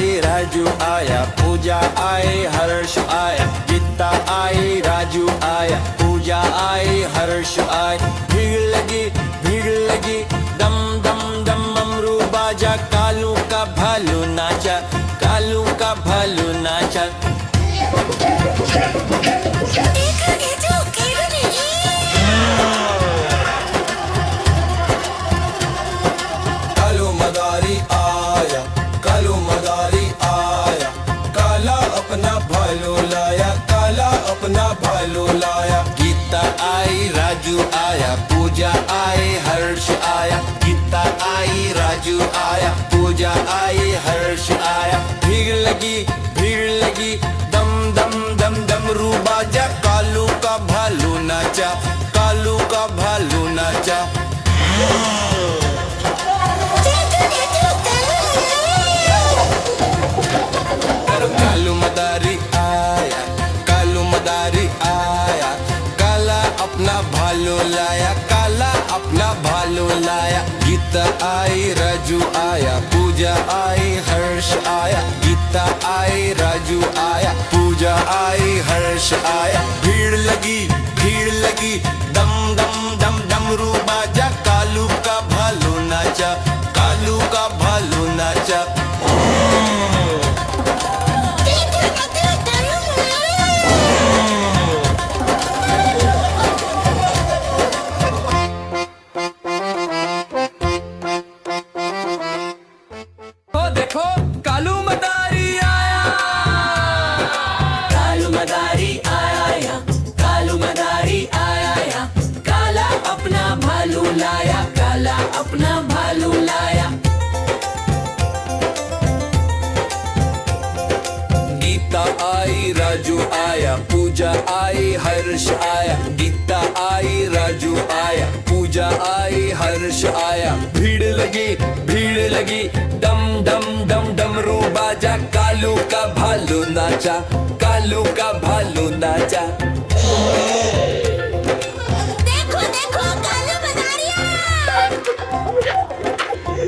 आई राजू आया, पूजा आई हर्ष आया, गीता आई राजू आया, पूजा आई हर्ष आया। भीड़ लगी दम दम दम ममरू बाजा, कालू का भालू नाचा, कालू का भालू नाचा। कालू मदारी आया, कालू मदारी आया, काला अपना भालू लाया, काला अपना भालू लाया। गीता आई राजू आया, पूजा आई हर्ष आया, गीता आई राजू आया, पूजा आई हर्ष आया। भीड़ लगी दम दम दम डमरू बाजा, कालू का भालू नाचा, कालू का भालू नाचा। कालू मदारी आया, कालू मदारी आया, काला अपना भालू लाया, काला अपना भालू लाया। गीता आई राजू आया, पूजा आई हर्ष आया, गीता आई राजू आया, पूजा आई हर्ष आया। भीड़ लगी दम दम दम डमरू बाजा, कालू का भालू नाचा, कालू का भालू नाचा। देखो कालू मदारी आया, कालू मदारी आया, कालू मदारी आया, काला अपना भालू लाया, काला अपना भालू लाया। गीता आई राजू आया, पूजा आई हर्ष आया, गीता आई राजू आया, पूजा आई हर्ष आया। भीड़ लगी दम दम दम डमरू बाजा, कालू का भालू नाचा, कालू का भालू नाचा। देखो कालू मदारी आया,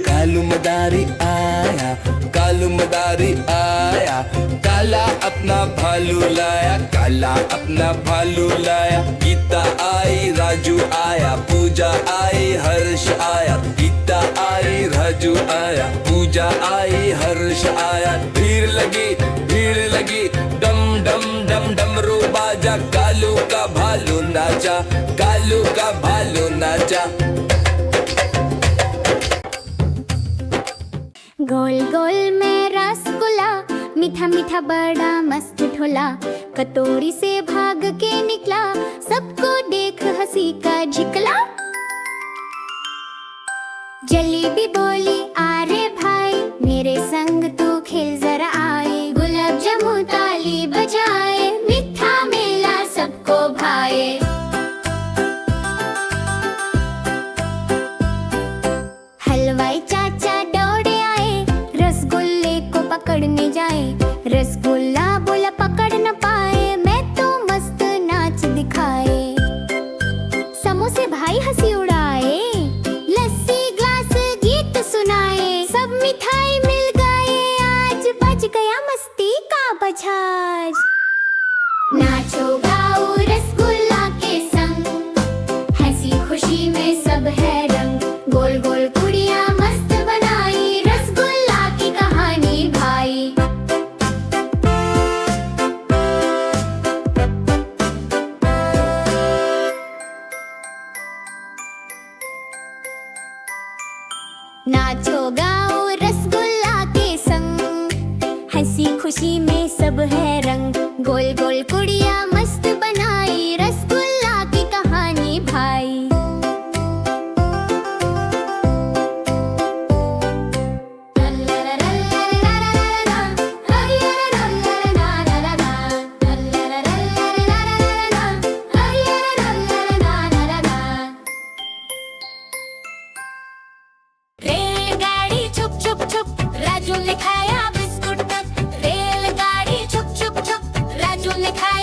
कालू मदारी आया, कालू मदारी आया, काला अपना भालू लाया, काला अपना भालू लाया। गीता आई राजू आया, पूजा आई हर्ष आया, गीता आई राजू आया, पूजा आई हर्ष आया। भीड़ लगी डम डम डम डमरू बाजा, कालू का भालू नाचा, कालू का भालू नाचा। गोल गोल में रसगुल्ला, मीठा मीठा बड़ा मस्त ढोला, कटोरी से भाग के निकला, सबको देख हंसी का झिकला। जलेबी बोली अरे भाई, मेरे संग तू खेल जरा आए, गुलाब जामुन ताली बजाए, मीठा मेला सबको भाए। हलवाई चाचा दौड़े आए, रसगुल्ले को पकड़ने जाए, रसगुल्ला बोला पकड़ न पाए, मैं तो मस्त नाच दिखाए। समोसे भाई हंसी उड़ाए, लस्सी ग्लास गीत सुनाए, सब मिठाई मिल गए, आज बज गया मस्ती का बजाज। नाचो गाओ रसगुल्ला के संग, हंसी खुशी में सब है रंग, गोल गोल कुड़िया मस्त बनाई, रसगुल्ला की कहानी भाई। नाचो गाओ रसगुल्ला के संग, हंसी खुशी में सब है रंग, गोल गोल कुड़िया मस्त बनाई, रसगुल्ला की कहानी भाई। रेलगाड़ी छुप छुप छुप, राजू ने खाया बिस्कुट तक, रेलगाड़ी छुप छुप छुप, राजू ने खाया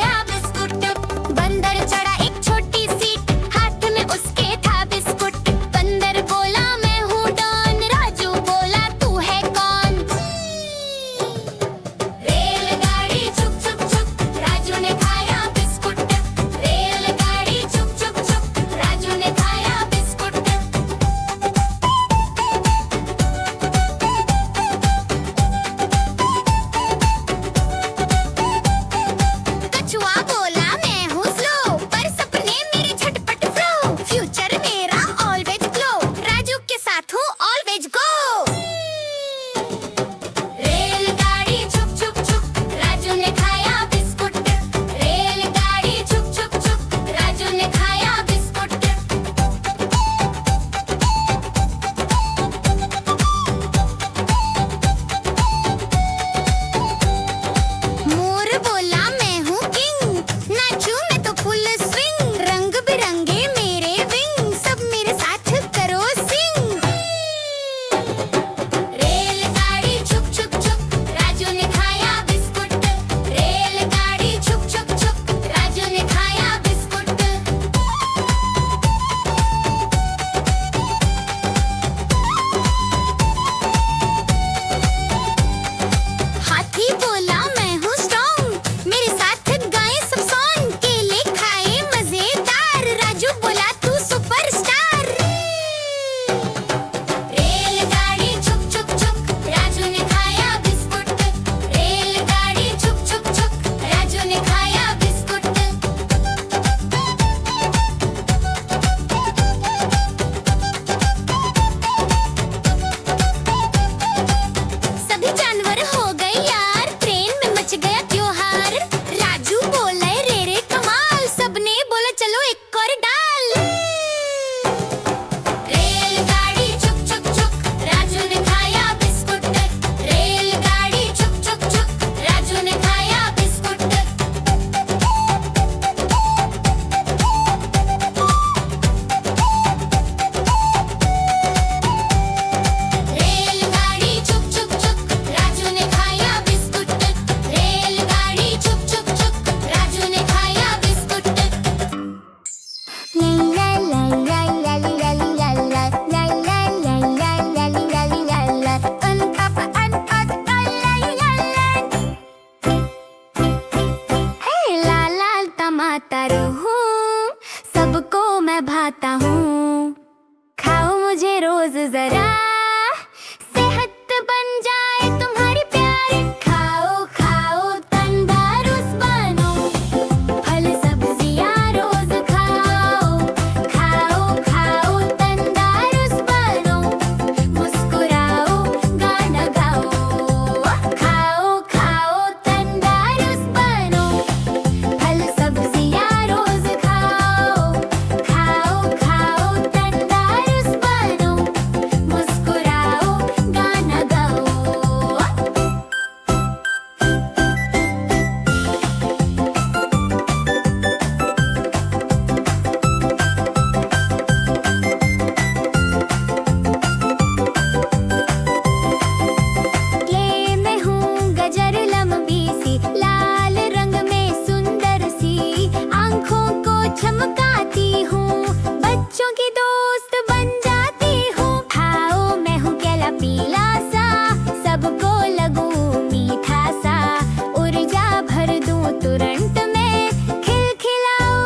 होशियार हूँ, सबको मैं भाता हूँ। खाओ मुझे रोज जरा, सेहत बन जाए तुम्हारी प्यारी। खाओ खाओ तंदुरुस्त बनो, फल सब्जियाँ रोज खाओ। खाओ खाओ तंदुरुस्त बनो, मुस्कुराओ गाना गाओ। खाओ खाओ तंदुरुस्त बनो, फल सब्जियाँ रोज खाओ। खाओ खाओ तंदुरुस्त बनो, मुस्कुराओ गाना गाओ। ये मैं हूँ गजर लंबी सी, लाल रंग में सुंदर सी, आँखों को चमकाती हूँ, बच्चों की दोस्त बन जाती हूँ। खाओ मैं हूँ केला पीला सा, सबको लगूं मीठा सा, ऊर्जा भर दूं तुरंत में, खिलखिलाओ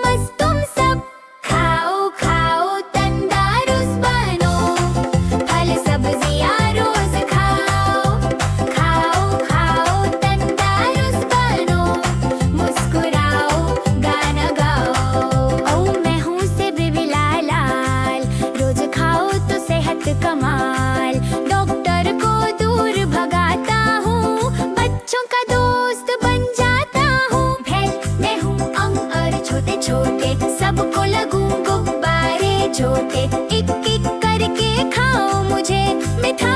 मस्त तुम सब। खाओ खाओ तंदुरुस्त बनो, फल सब्जियाँ रोज खाओ। खाओ खाओ तंदुरुस्त बनो, मुस्कुराओ गाना गाओ। ओ मैं हूँ सेब भी लाल लाल, रोज खाओ तो सेहत कमाल। डॉक्टर को दूर भगाता हूँ, बच्चों का दोस्त बन जाता हूँ। भेल मैं हूँ अंग छोटे छोटे, सबको लगूं गुब्बारे छोटे। एक एक करके खाओ मुझे, मिठा